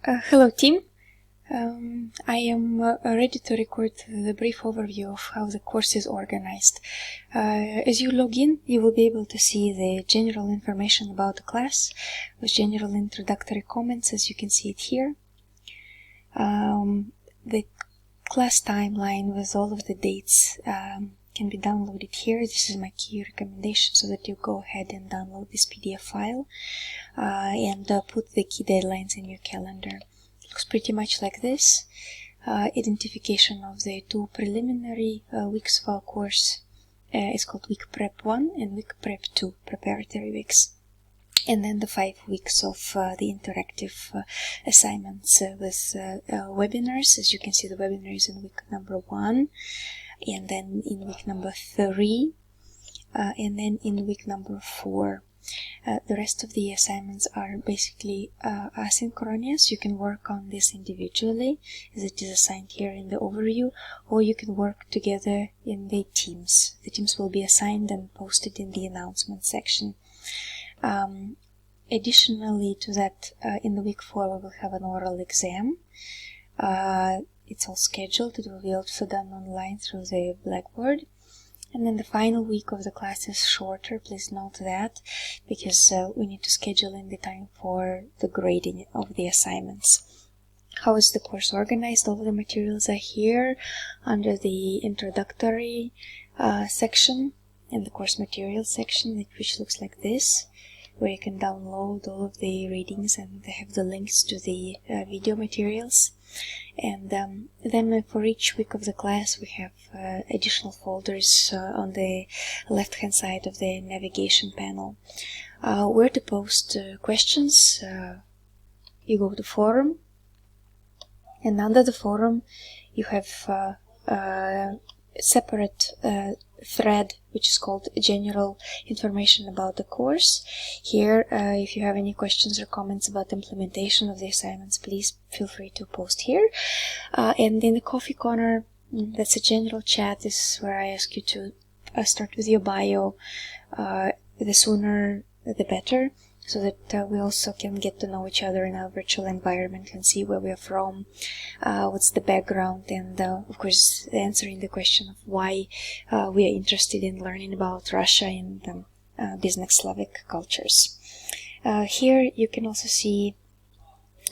Hello team. I am ready to record the brief overview of how the course is organized. As you log in, you will be able to see the general information about the class with general introductory comments, as you can see it here. The class timeline with all of the dates can be downloaded here. This is my key recommendation, so that you go ahead and download this PDF file and put the key deadlines in your calendar. It looks pretty much like this. Identification of the two preliminary weeks of our course is called Week Prep 1 and Week Prep 2, preparatory weeks. And then the 5 weeks of the interactive assignments with webinars. As you can see, the webinar is in week number 1, and then in week number 3, and then in week number 4. The rest of the assignments are basically asynchronous. You can work on this individually, as it is assigned here in the overview, or you can work together in the teams. The teams will be assigned and posted in the announcement section. Additionally to that, in the week 4 we will have an oral exam. It's all scheduled. It will be also done online through the Blackboard. And then the final week of the class is shorter. Please note that, because we need to schedule in the time for the grading of the assignments. How is the course organized? All of the materials are here under the introductory section and the course materials section, which looks like this, where you can download all of the readings and they have the links to the video materials. And then for each week of the class we have additional folders on the left hand side of the navigation panel. Where to post questions, you go to forum, and under the forum you have a separate thread which is called general information about the course. Here, if you have any questions or comments about implementation of the assignments, please feel free to post here. And in the coffee corner, that's a general chat. This is where I ask you to start with your bio. The sooner the better, so that we also can get to know each other in our virtual environment and see where we are from, what's the background, and of course answering the question of why we are interested in learning about Russia and business Slavic cultures. Here you can also see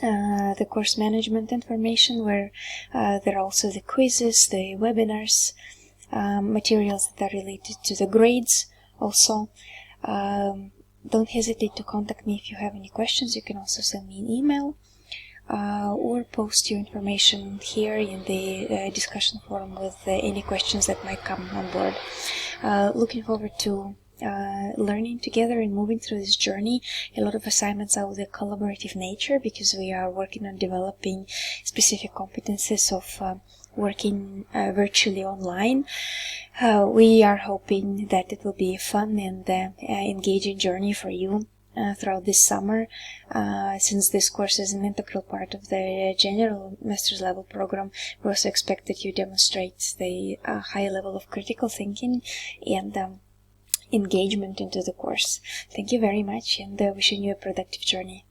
the course management information, where there are also the quizzes, the webinars, materials that are related to the grades also. Don't hesitate to contact me if you have any questions. You can also send me an email or post your information here in the discussion forum with any questions that might come on board. Looking forward to learning together and moving through this journey. A lot of assignments are of the collaborative nature, because we are working on developing specific competences of working virtually online. We are hoping that it will be a fun and engaging journey for you throughout this summer. Since this course is an integral part of the general master's level program, we also expect that you demonstrate the high level of critical thinking and engagement into the course. Thank you very much, and wishing you a productive journey.